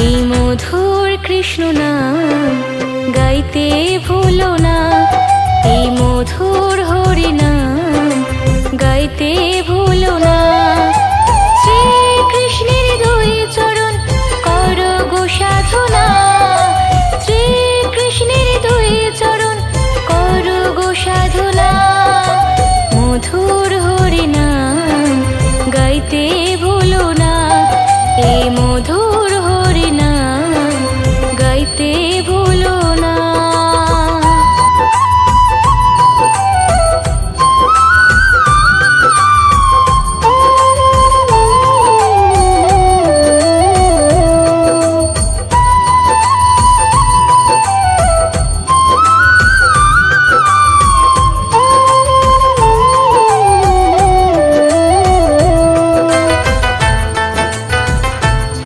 এই মধুর কৃষ্ণ নাম গাইতে ভুলো না, এই মধুর হরি নাম গাইতে ভুলো না। শ্রীকৃষ্ণের দুই চরণ করো গো সাধনা, শ্রীকৃষ্ণের দুই চরণ করো গো সাধনা। মধুর হরি নাম গাইতে ভুলো না, এই মধুর হরি নাম।